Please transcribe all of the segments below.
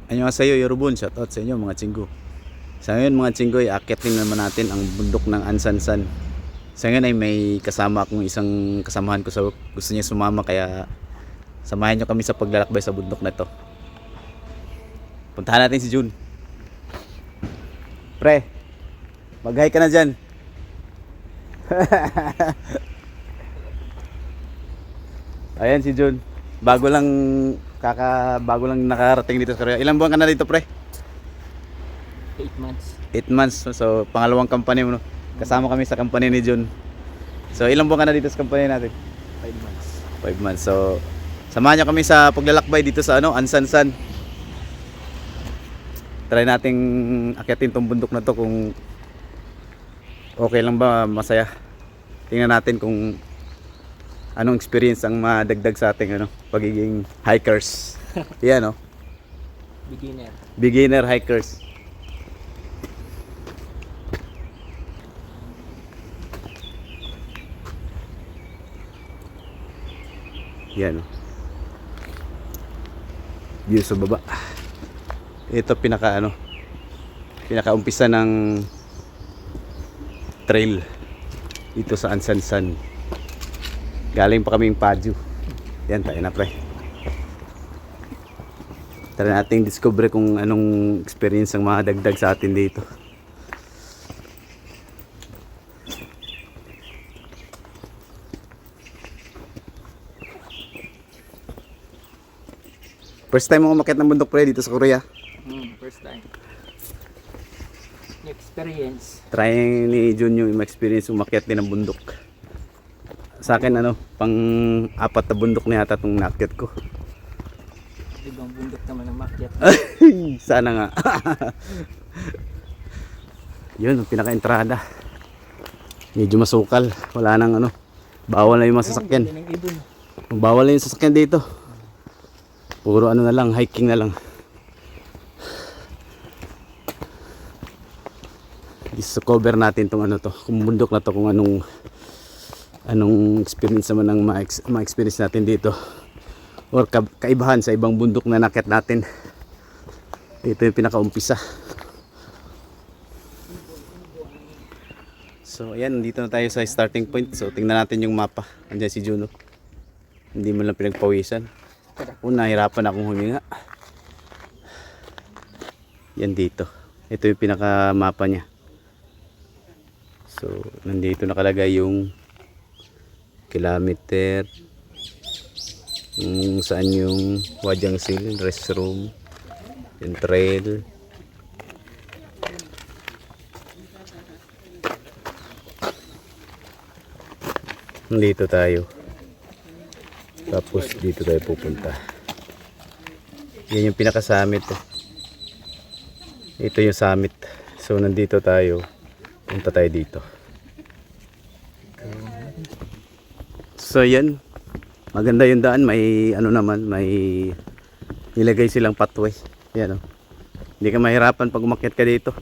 Annyeonghaseyo Yorobun, shoutout sa inyo mga chinggo. Sa ngayon mga chinggo, aakyat din naman natin ang bundok ng Ansansan. Sa ngayon ay may kasama akong isang kasamahan ko sa work. Gusto niya sumama kaya samahan niyo kami sa paglalakbay sa bundok na to. Puntahan natin si Jun. Pre, mag-hi ka na dyan. Ayan si Jun. Bago lang nakarating dito sa Korea. Ilang buwan ka na dito, pre? 8 months. 8 months. So, pangalawang company mo, no? Kasama kami sa company ni Jun. So, ilang buwan ka na dito sa company natin? 5 months. 5 months. So, samahan niyo kami sa paglalakbay dito sa Ansansan. Try nating akyatin tong bundok na to kung okay lang ba, masaya. Tingnan natin kung anong experience ang madagdag sa ating pagiging hikers. Yan, no? Beginner. Beginner hikers. Yan, no? View sa baba. Ito pinaka-umpisa ng trail dito sa Ansansan. Galing pa kaming Paju. Yan, tayo na, pre. Tara nating discover kung anong experience ang madagdag sa atin dito. First time mo umakyat ng bundok, pre, dito sa Korea? First time. New experience. Try ni Jun yung experience umakyat din ng bundok. Sa akin pang 4 na bundok na yata itong nakyat ko. Ibang bundok naman ang makyat. Sana nga. Yun, ang pinaka-entrada. Medyo masukal. Wala nang bawal na yung mga sasakyan. Bawal na yung sasakyan dito. Puro na lang, hiking na lang. Discover natin tong kung bundok na to, kung anong experience naman ang ma-experience natin dito, or kaibahan sa ibang bundok na nakyat natin. Ito yung pinakaumpisa. So ayan, dito na tayo sa starting point. So tingnan natin yung mapa. Andiyan si Juno. Hindi mo lang pinagpawisan. Nahirapan akong huminga. Yan dito. Ito yung pinaka mapa niya. So nandito nakalagay yung kilometer, kung saan yung Wajangsil restroom, yung trail. Dito tayo, tapos dito tayo pupunta. Yan yung pinaka summit. Ito yung summit. So nandito tayo, punta tayo dito. So yan, maganda yung daan. May may nilagay silang pathway. Yan, hindi ka mahirapan pag umakyat ka dito.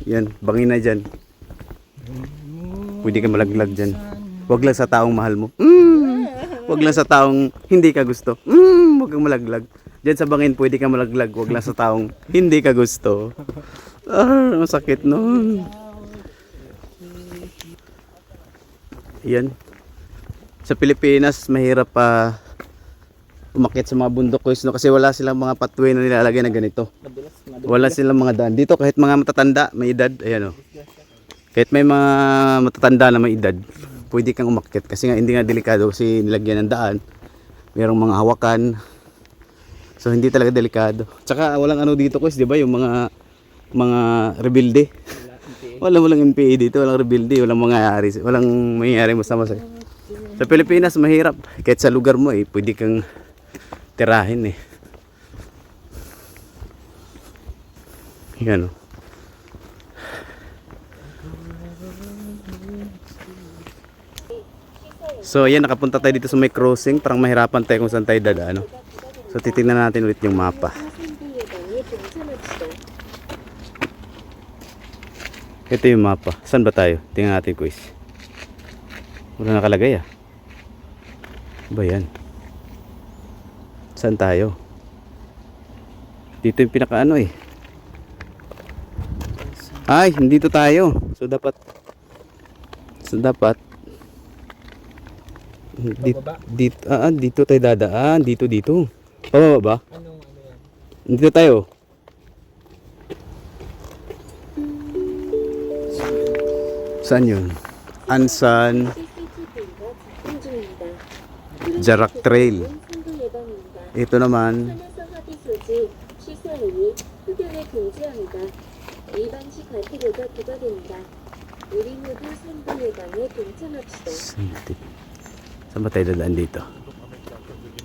Yan, bangin na dyan. Pwede ka malaglag dyan. Wag lang sa taong mahal mo. Wag lang sa taong hindi ka gusto. Wag kang malaglag. Dyan sa bangin pwede ka malaglag. Wag lang sa taong hindi ka gusto. Masakit nun. Yan. Sa Pilipinas mahirap pa umakyat sa mga bundok kasi wala silang mga pathway na nilalagay na ganito. Wala silang mga daan. Dito kahit mga matatanda, may edad, ayan kahit may mga matatanda na may edad, pwede kang umakyat kasi nga hindi nga delikado kasi nilagyan ng daan. Merong mga hawakan. So hindi talaga delikado. Tsaka walang dito guys, 'di ba? Yung mga rebelde. Walang NPA dito, walang rebelde, walang mangyayari masama sa'yo. Sa Pilipinas mahirap, kahit sa lugar mo pwede kang tirahin Yan So ayan, nakapunta tayo dito sa may crossing, parang mahirapan tayo kung saan tayo dadaan. So titingnan natin ulit yung mapa. Ito yung mapa. Saan ba tayo? Tingnan natin, quiz. Wala nakalagay Ba yan? Saan tayo? Dito yung pinaka ano eh. Ay, dito tayo. So dapat Pababa? dito tayo dadaan. Dito. Pababa ba? Anong ano yan? Dito tayo. Saan yun? Ansan Jarak Trail. Ito naman Sinti. Saan ba tayo dadaan dito?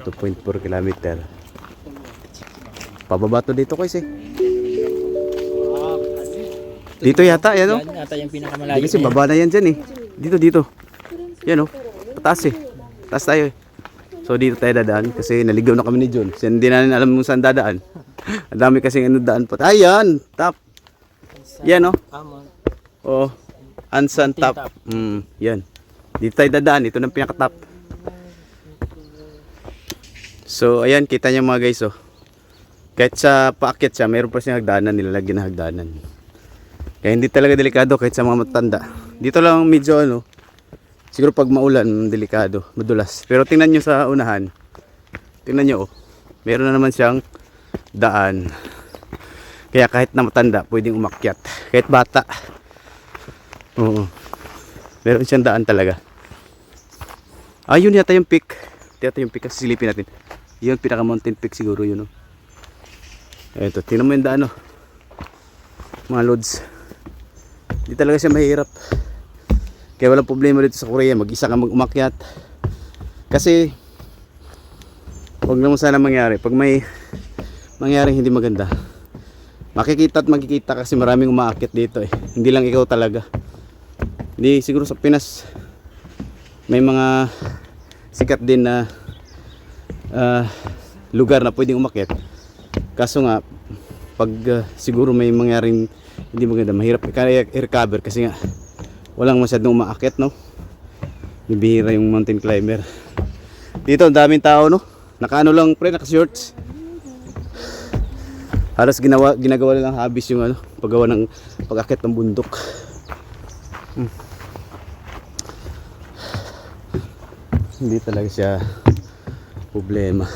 2.4 kilometer. Pababa to dito kasi. Dito yata, yan o. Yan ata yung pinakamalayo. Kasi baba na yan dyan eh. Dito. Yan o. Pataas eh. Taas tayo eh. So dito tayo dadaan kasi naligaw na kami ni John. Kasi hindi namin alam kung saan dadaan. Ang dami kasing ano daan pa. Ayan! Top! Yan o. Amon. Oh. Ansan top. Yan. Dito tayo dadaan. Ito na pinaka-top. So ayan, kita niyo mga guys oh. Kahit sa paakyat siya, mayroon pa siyang hagdanan, nilalagyan na hagdanan. Kaya hindi talaga delikado kahit sa mga matanda. Dito lang medyo ano, siguro pag maulan, delikado, madulas. Pero tingnan nyo sa unahan, tingnan nyo oh, meron na naman siyang daan. Kaya kahit na matanda, pwedeng umakyat. Kahit bata. Oo. Meron siyang daan talaga. Ayun yata yung peak. Yata yung peak kasi silipin natin. Yun pinaka mountain peak siguro yun oh. Eto, tingnan mo yung daan oh. Mga loads. Hindi talaga siya mahirap. Kaya walang problema dito sa Korea. Mag-isa ka mag-umakyat. Kasi huwag naman sana mangyari. Pag may mangyaring hindi maganda, makikita at magkikita kasi maraming umaakyat dito eh. Hindi lang ikaw talaga. Hindi siguro sa Pinas may mga sikat din na lugar na pwedeng umakyat. Kaso nga pag siguro may mangyaring hindi maganda, mahirap i-recover kasi nga walang masyadong umaakyat no. Bibihira yung mountain climber. Dito ang daming tao no. Nakaano lang pre, naka-shorts. Halos ginagawa lang habis yung ano, paggawa ng pag-akyat ng bundok. Hindi talaga siya problema.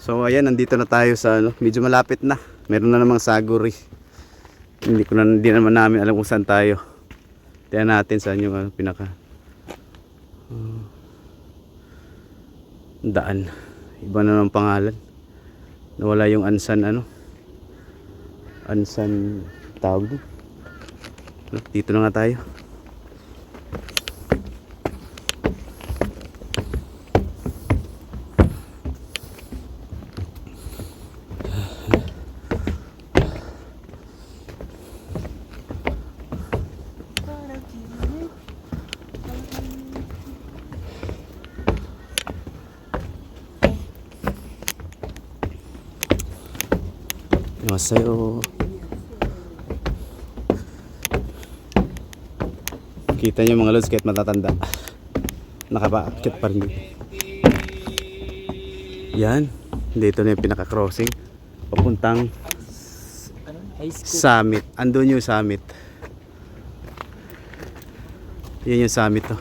So ayan, nandito na tayo sa ano, medyo malapit na. Meron na namang Saguri. Hindi naman namin alam kung saan tayo. Tingnan natin saan yung ano, pinaka daan. Iba na ng pangalan. Nawala yung Ansan ano. Ansan tawag doon. Dito na nga tayo. Masaya. Kita nyo mga lods kahit matatanda, nakapaakyat pa rin. Yan, dito na yung pinaka-crossing papuntang High school. summit. Andun yung summit. Yan yung summit to.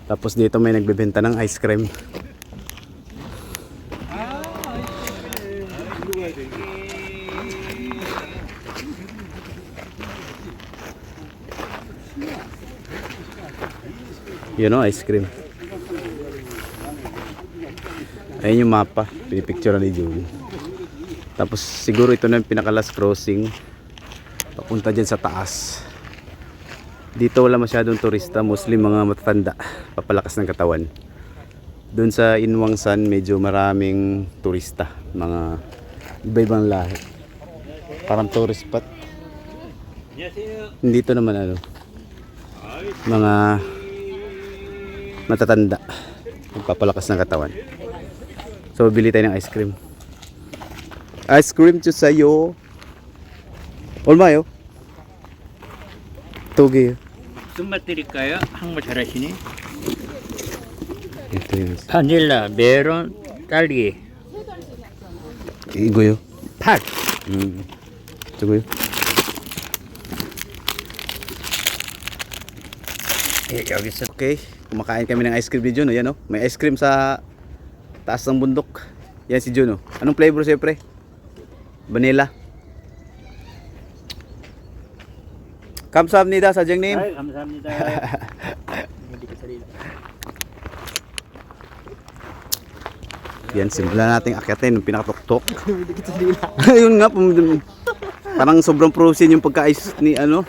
Tapos dito may nagbebenta ng ice cream. Yun o, ice cream. Ayun yung mapa, pinipicture ni June. Tapos siguro ito na yung pinaka last crossing papunta dyan sa taas. Dito wala masyadong turista, mostly mga matatanda, papalakas ng katawan. Doon sa Inwangsan medyo maraming turista, mga iba-ibang lahi. Parang tourist spot. Dito naman ano, mga matatanda, papalakas ng katawan. So bili tayo ng ice cream. Ice cream 주세요. 얼마요? 두 개요. 무슨 맛 드릴까요? 한국말 잘하시니? Ito yun. 바닐라, 메론, 딸기, 이거요? 팥. 저거요? 여기서 Okay, kumakain kami ng ice cream ni Juno. Yan oh. May ice cream sa taas ng bundok. Yan si Juno. Anong flavor siyempre? Vanilla. 감사합니다, 사장님. 아이, 감사합니다. Yan, simulan nating akyatin yung pinakatuktok. Ayun nga, parang sobrang prosin yung pagka-ice ni ano.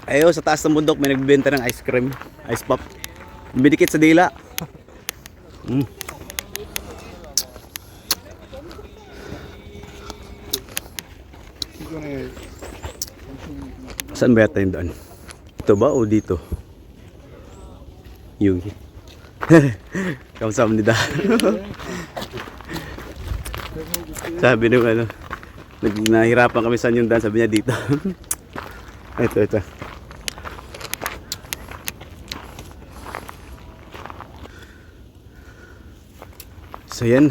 Ayo, sa taas ng bundok may nagbebenta ng ice cream, ice pop. Bidikit sa dila. Saan ba yata yung daan? Ito ba o dito? Yung 감사합니다. Sabi nung ano, nahirapan kami saan yung daan, sabi niya dito. Ito. So yan,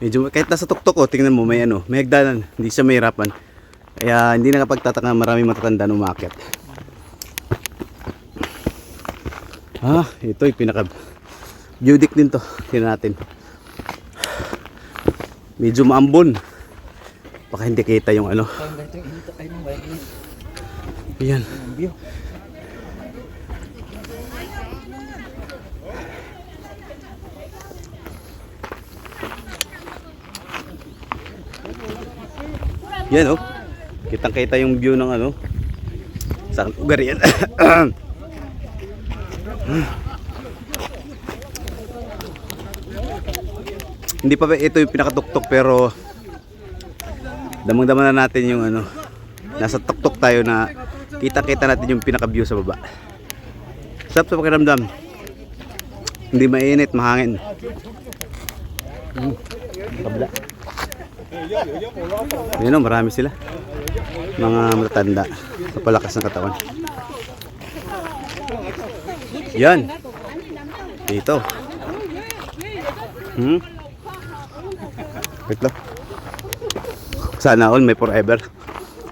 medyo kahit nasa tuktok ko, tingnan mo may ano, may hagdanan, hindi siya mahirapan. Kaya hindi na kapagtataka maraming matatanda na umakyat. Ito yung pinaka beautic din to. Tingnan natin. Medyo maambon. Baka hindi kita yung ano. Yan. Yan oh. Kitang-kita yung view ng ano. Sa lugar yan. Hindi pa ito yung pinakatuktok pero damang-dama na natin yung ano. Nasa tuktok tayo na kita-kita natin yung pinaka-view sa baba. Sarap sa pakiramdam. Hindi mainit, mahangin. Kabla. Yun o, marami sila. Mga matatanda. Napalakas ng katawan. Yan. Dito. Wait lang. Sana all may forever.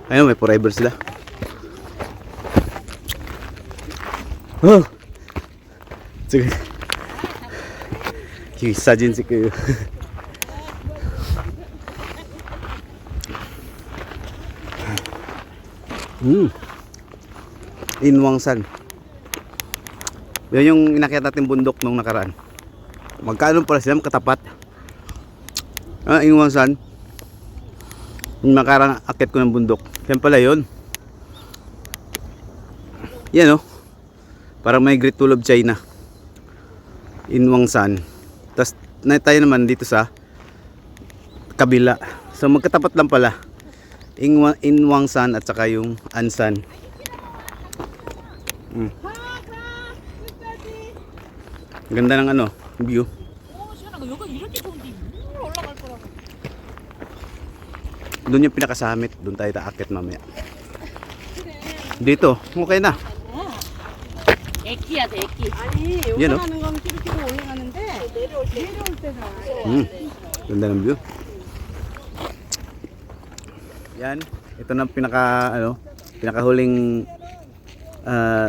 Ayun, may forever sila. Oh. Sige. 사진 찍어요. Inwangsan. Yan yung inakyat natin bundok nung nakaraan. Magkano pala sila katapat? Inwangsan. Yung nakarang akyat ko ng bundok. Yan pala yun. Yan oh. Parang may Great Wall of China. Inwangsan. Tapos tayo naman dito sa kabila. So magkatapat lang pala. Inwangsan at saka yung Ansan. Ganda ng ano, view. Doon yung pinakasamit, doon tayo taakit mamaya. Dito, okay na. 애기야, 애기. 아니 얘는? 올라가는 건 찌르찌르 올라가는데 내려올 때는 Ganda ng view. Yan, ito na pinaka ano, pinakahuling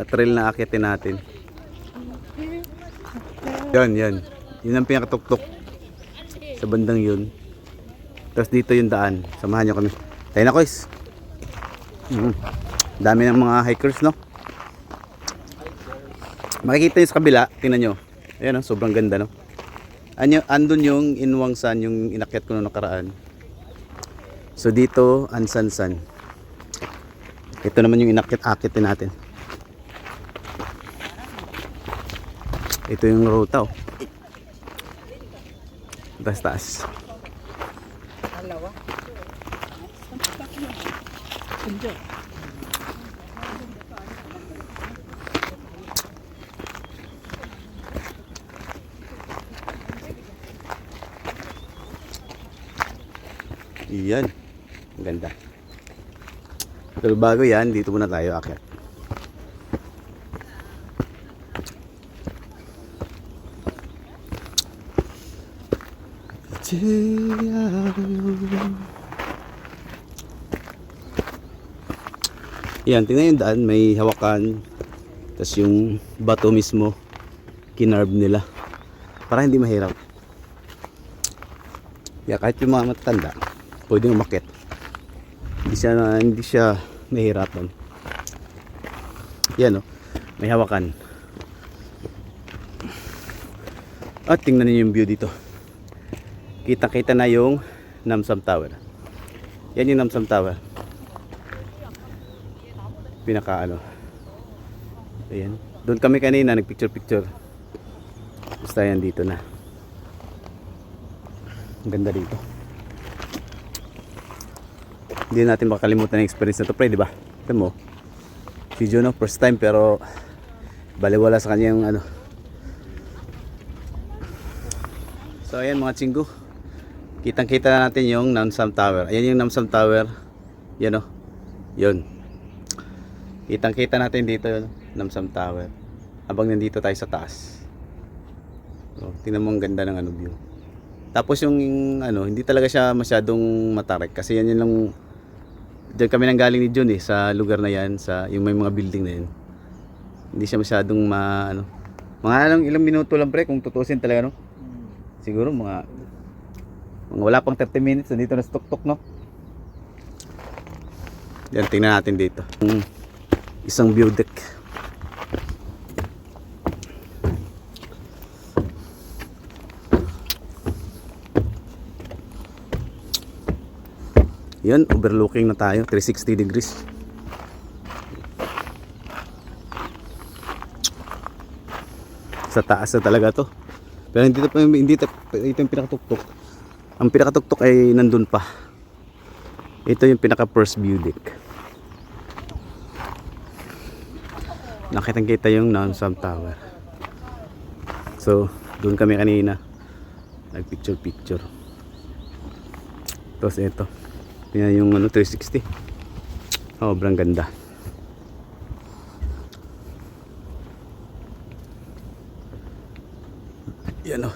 trail na akitin natin. Yan. Yun ang pinakatuktok sa bandang yun. Tapos dito yung daan. Samahan nyo kami. Tayo na, guys. Dami ng mga hikers, no? Makikita nyo sa kabila. Tingnan nyo. Ayan, no? Sobrang ganda, no? Andun yung Inwangsan, yung inakyat ko noong nakaraan. So dito, Ansan-san. Ito naman yung inakyat-akitin natin. Ito yung ruta, oh. Taas-taas. 달라와 Iyan. Ang ganda. Pero bago yan, dito muna tayo akyat. Yan, tingnan yung daan, may hawakan. Tapos yung bato mismo, kinarb nila. Para hindi mahirap. Kaya kahit yung mga matatanda, pwedeng umakyat. Hindi siya nahihirapan. Yan, oh, may hawakan. At tingnan niyo yung view dito. Kita-kita na yung Namsam Tower. Yan yung Namsam Tower. Pinaka ano. Ayan. Doon kami kanina nagpicture-picture. Basta yan dito na. Ang ganda dito. Hindi natin makakalimutan ang experience na to, pre, di ba? Ito mo. Si Juno, first time pero baliwala sa kanya yung ano. So ayan mga chinggo. Kitang-kita na natin yung Namsam Tower. Ayan yung Namsam Tower. Yan o. Yun. Kitang-kita natin dito yung Namsam Tower. Habang nandito tayo sa taas. So, tingnan mo ang ganda ng ano view. Tapos yung ano, hindi talaga siya masyadong matarik kasi yan lang. Diyan kami nang galing ni John sa lugar na yan, sa yung may mga building na yan. Hindi siya masyadong mga ilang minuto lang, pre, kung tutusin talaga, no. Siguro mga wala pang 30 minutes nandito na sa tuktok, no. Yan, tingnan natin dito. Isang view deck. Yan, overlooking na tayo, 360 degrees. Sa taas na talaga to. Pero hindi ito yung pinakatuktok. Ang pinakatuktok ay nandun pa. Ito yung pinaka first view deck. Nakitang-kita yung Namsam Tower. So, doon kami kanina nagpicture-picture. Tapos ito. Yan yung 360. Sobrang ganda. Yan o.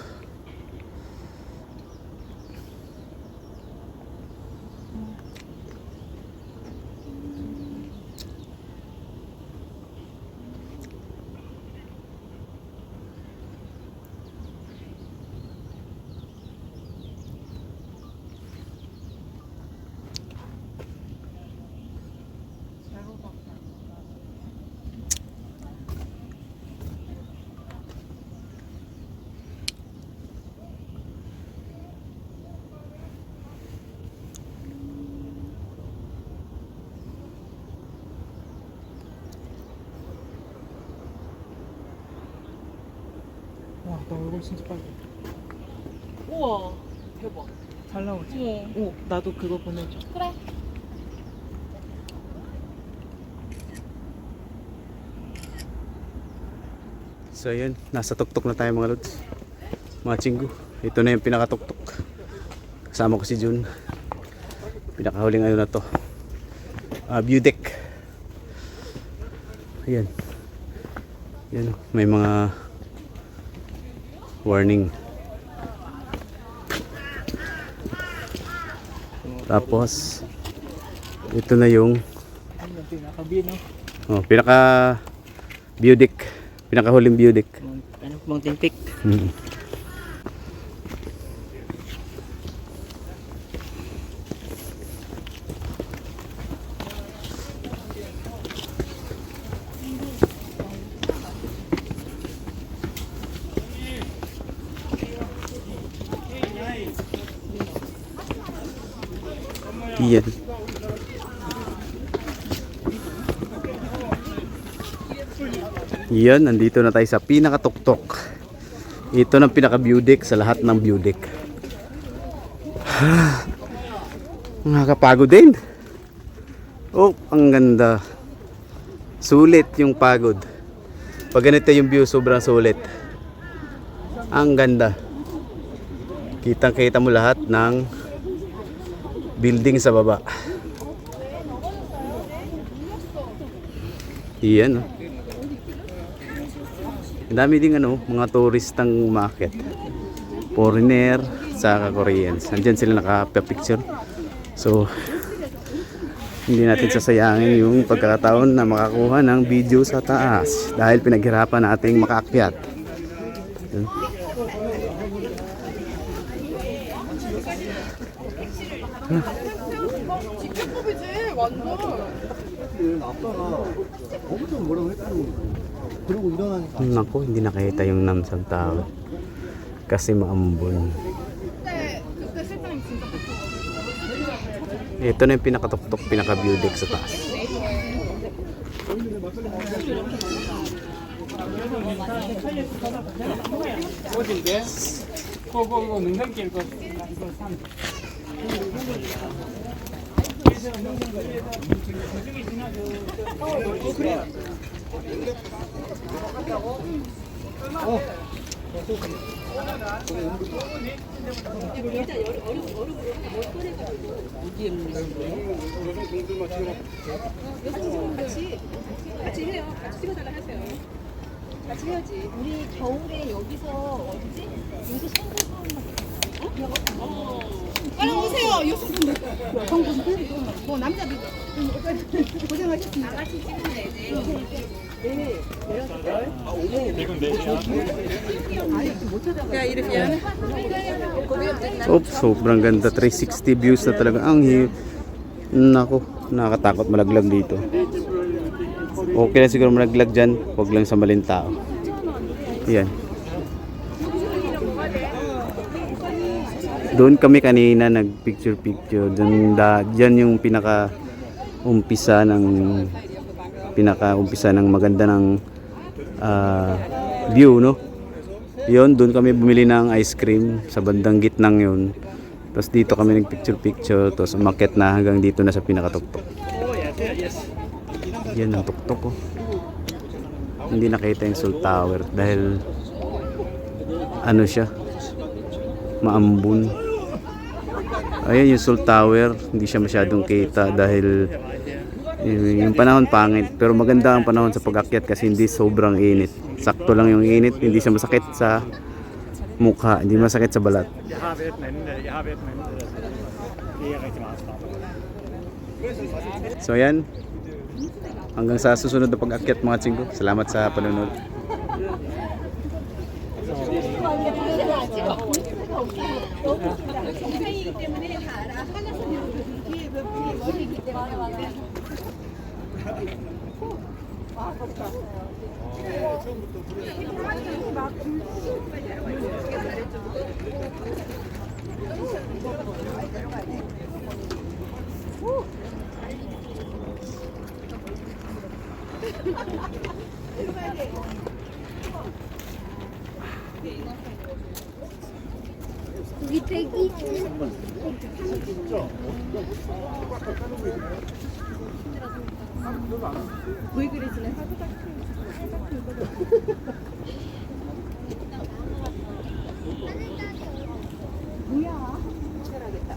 와, 나 얼굴 진짜 빨개. 우와, 대박. 잘 나오지? 어, 오, 나도 그거 보내줘. 그래. So yun, nasa tuktok na tayo mga lods. Mga chinggo. Ito na yung pinakatuktok. Kasama ko si Jun. Pinakahuling ano na to. View deck. Ayan. Yan, may mga warning. Tapos ito na yung pinaka view deck. Pinakahuling view deck. Ano Mountain Peak? Yan. Yan, nandito na tayo sa pinakatuktok. Ito ng pinaka view deck sa lahat ng view deck. Nakakapagod din. Oh, ang ganda. Sulit yung pagod. Pag ganito yung view, sobrang sulit. Ang ganda. Kitang-kita mo lahat ng building sa baba. Iyan, oh. Ang dami ding mga turistang umakyat. Foreigner, sa Koreans. Nandyan sila nakapicture. So, hindi natin sasayangin yung pagkakataon na makakuha ng video sa taas dahil pinaghirapan nating makaakyat. Yun. Naku, hindi nakita yung Namsan Tower kasi maambon. Ito na yung pinakatuktok, pinaka-view deck sa taas. 같이 해요. 같이 찍어달라 하세요. 같이 해야지. 우리 겨울에 여기서 어디지? 여기서 빨리 오세요. 여성분들. 여성분들? 뭐 남자들. 고생하셨습니다. 같이 찍어내야지. 야, 이렇게. Sobrang ganda. 360 views na talaga. Naku, nakakatakot malaglag dito. Okay lang siguro malaglag dyan. Huwag lang sa maling tao. Yan. Doon kami kanina nag-picture-picture. Diyan yung pinaka-umpisa ng maganda ng view, no? Yun, doon kami bumili ng ice cream sa bandang gitnang yun. Tapos dito kami nag-picture-picture. Tapos umakyat na hanggang dito na sa pinakatuktok. Yan ang tuktok, oh. Hindi nakita yung Seoul Tower dahil ano siya, maambun. Ayan yung Seoul Tower, hindi siya masyadong kita dahil yung panahon pangit, pero maganda ang panahon sa pag-akyat kasi hindi sobrang init. Sakto lang yung init, hindi siya masakit sa mukha, hindi masakit sa balat. So ayan, hanggang sa susunod na pag-akyat mga tsinggo. Salamat sa panonood. 동생이기 때문에 다 알아. 하나서 뒤에 머리이기 때문에. 여기 대기 왜 그러시네. 뭐야? 잘하겠다.